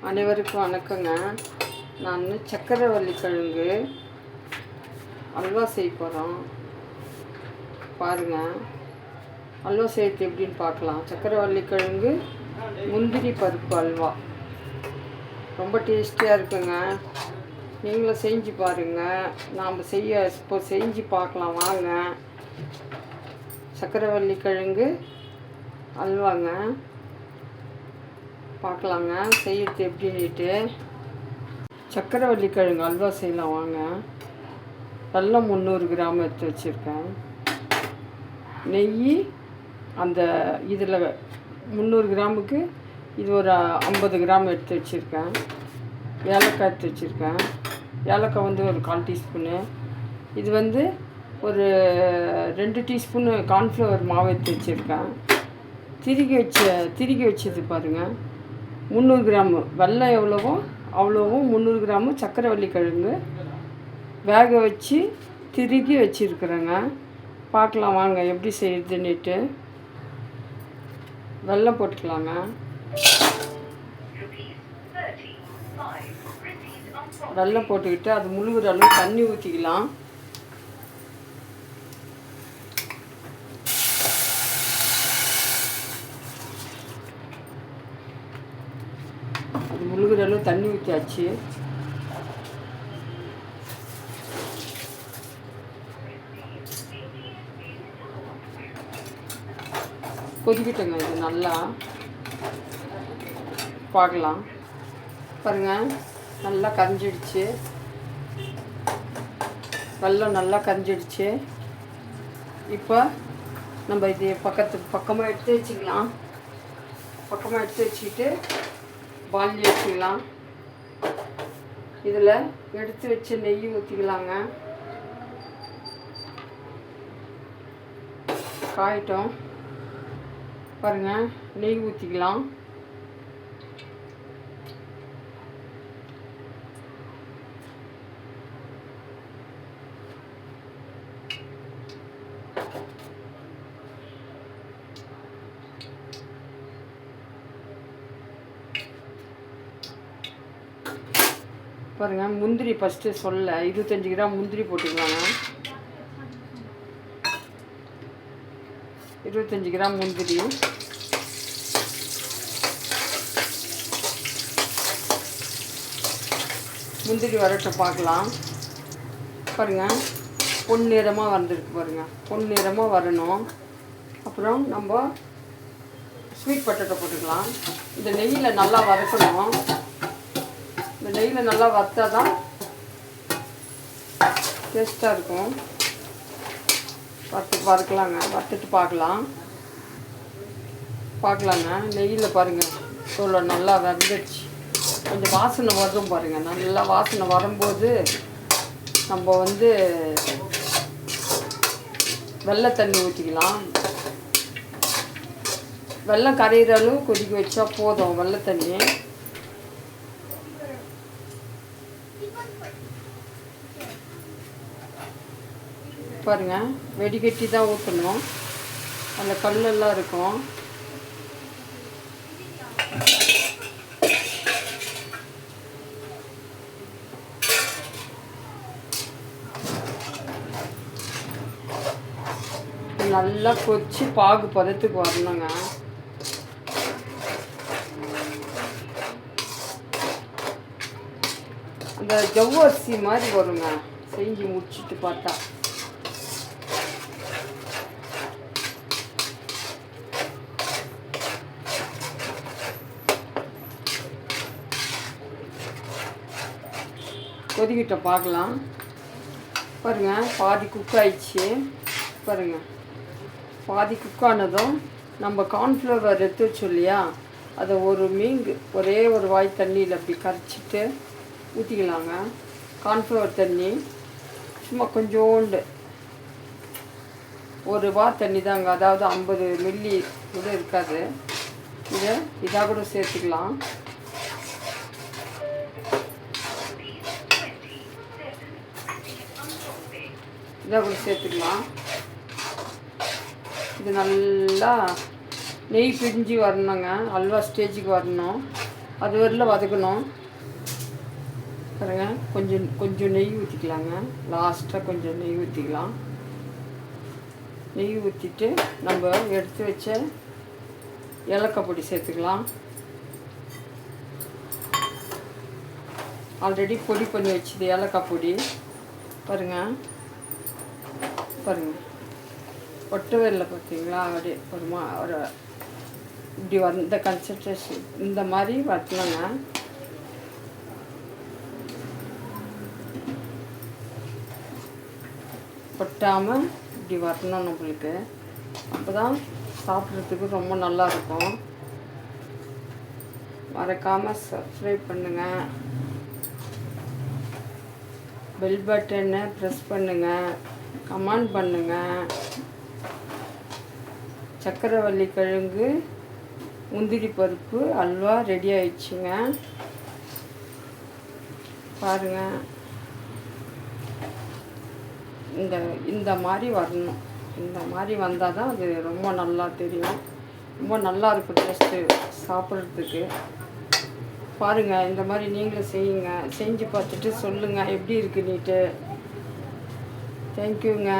அனைவருக்கும் வணக்கங்க. நான் சக்கரவள்ளி கிழங்கு அல்வா செய்ய போகிறோம். பாருங்கள், அல்வா செய்யறது எப்படின்னு பார்க்கலாம். சக்கரவள்ளி கிழங்கு முந்திரி பருப்பு அல்வா ரொம்ப டேஸ்டியாக இருக்குங்க. நீங்களும் செஞ்சு பாருங்கள். நாம் இப்போ செஞ்சு பார்க்கலாம் வாங்க. சக்கரவள்ளி கிழங்கு அல்வாங்க பார்க்கலாங்க செய்யறது எப்படின்ட்டு. சக்கரவள்ளி கிழங்கு அல்வா செய்யலாம் வாங்க. வெல்லம் 300 கிராம் எடுத்து வச்சுருக்கேன். நெய் அந்த இதில் 300 கிராமுக்கு இது ஒரு 50 கிராம் எடுத்து வச்சுருக்கேன். ஏலக்காய் எடுத்து வச்சுருக்கேன். ஏலக்காய் ஒரு 1/4 டீஸ்பூனு. இது ஒரு 2 டீஸ்பூனு கார்ன்ஃப்ளவர் மாவு எடுத்து வச்சுருக்கேன். திருகி வச்சது பாருங்கள். 300 கிராமு வெல்லம் எவ்வளவோ அவ்வளோவும் 300 கிராமு சக்கரவள்ளி கிழங்கு வேக வச்சு திருகி வச்சுருக்குறேங்க. பார்க்கலாம் வாங்க எப்படி செய்யுதுன்னுட்டு. வெல்லம் போட்டுக்கலாங்க. வெல்லம் போட்டுக்கிட்டு அது முழுகிற அளவு தண்ணி ஊற்றிக்கலாம். அது முழுகிற அளவு தண்ணி ஊற்றியாச்சு. கொதிக்கிட்டங்க. இது நல்லா பார்க்கலாம் பாருங்கள். நல்லா கரைஞ்சிடுச்சு. வெல்லம் நல்லா கரைஞ்சிடுச்சு. இப்போ நம்ம இது பக்கமாக எடுத்து வச்சுக்கலாம். பக்கமாக எடுத்து வச்சுக்கிட்டு பால்னி வச்சுக்கலாம். இதில் எடுத்து வச்ச நெய் ஊற்றிக்கலாங்க. காயிட்டோம் பாருங்கள். நெய் ஊற்றிக்கலாம். பாருங்கள், முந்திரி ஃபஸ்ட்டு 25 கிராம் முந்திரி போட்டுக்கலாங்க. 25 கிராம் முந்திரி. முந்திரி வரட்டும் பார்க்கலாம். பாருங்கள், பொன்னிறமாக வந்துருக்கு பாருங்கள். பொன்னிறமாக வரணும். அப்புறம் நம்ம ஸ்வீட் பொட்டேட்டோ போட்டுக்கலாம். இந்த நெய்யில் நல்லா வதக்கணும். இந்த நெய்யில் நல்லா வறுத்தா தான் டேஸ்ட்டாக இருக்கும். வறுக்கலாங்க. வறுத்துட்டு பார்க்கலாங்க. நெய்யில் பாருங்கள் இவ்வளோ நல்லா வெந்துடுச்சு. கொஞ்சம் வாசனை வரும் பாருங்கள். நல்லா வாசனை வரும்போது நம்ம வெள்ளை தண்ணி ஊற்றிக்கலாம். வெல்லம் கரையிற அளவு கொதிக்க வச்சா போதும். வெள்ளை தண்ணி பாருங்கள். வெடிகட்டி தான் ஊற்றணும். அந்த கல்லெல்லாம் இருக்கும். நல்லா கொதிச்சு பாகு பதத்துக்கு வரணுங்க. அந்த ஜவ்வரிசி மாதிரி வருங்க செஞ்சு முடிச்சுட்டு பார்த்தா. கொதிக்கிட்ட பார்க்கலாம். பாருங்கள், பாதி குக் ஆயிடுச்சு. பாருங்கள், பாதி குக் ஆனதும் நம்ம கார்ன்ஃப்ளவர் எடுத்து வச்சோம் இல்லையா, அதை ஒரே ஒரு வாய் தண்ணியில் அப்படி கரைச்சிட்டு ஊற்றிக்கலாங்க. கார்ன்ஃப்ளவர் தண்ணி சும்மா கொஞ்சோண்டு 1 வா தண்ணி தாங்க. அதாவது 50 மில்லி கூட இருக்காது. இதாக கூட சேர்த்துக்கலாம். இதாக கூட சேர்த்துக்கலாம். இது நல்லா நெய் பிரிஞ்சு வரணுங்க. அல்வா ஸ்டேஜுக்கு வரணும். அது வரல வதக்கணும் பாருங்க. கொஞ்சம் கொஞ்சம் நெய் ஊற்றிக்கலாங்க. லாஸ்ட்டாக கொஞ்சம் நெய் ஊற்றிக்கலாம். நெய் ஊற்றிட்டு நம்ம எடுத்து வச்ச ஏலக்காய் பொடி சேர்த்துக்கலாம். ஆல்ரெடி பொடி பண்ணி வச்சுது ஏலக்காய் பொடி பாருங்கள். பாருங்கள் ஒட்டு வரல பார்த்தீங்களா? அப்படியே ஒரு இப்படி வந்த கன்சன்ட்ரேஷன் இந்த மாதிரி வரலங்க. கொட்டாமல் இப்படி வரணும் நம்மளுக்கு. அப்போ தான் சாப்பிட்றதுக்கு ரொம்ப நல்லாயிருக்கும். மறக்காமல் சப்ஸ்கிரைப் பண்ணுங்கள். பெல் பட்டனை ப்ரெஸ் பண்ணுங்கள். கமெண்ட் பண்ணுங்கள். சக்கரவள்ளி கிழங்கு முந்திரி பருப்பு அல்வா ரெடி ஆயிடுச்சுங்க. பாருங்கள். இந்த மாதிரி வரணும். இந்த மாதிரி வந்தால் தான் அது ரொம்ப நல்லா தெரியும். ரொம்ப நல்லா இருக்கும் டேஸ்ட்டு சாப்பிட்றதுக்கு. பாருங்கள், இந்த மாதிரி நீங்களும் செய்யுங்க. செஞ்சு பார்த்துட்டு சொல்லுங்கள் எப்படி இருக்குன்னுட்டு. தேங்க்யூங்க.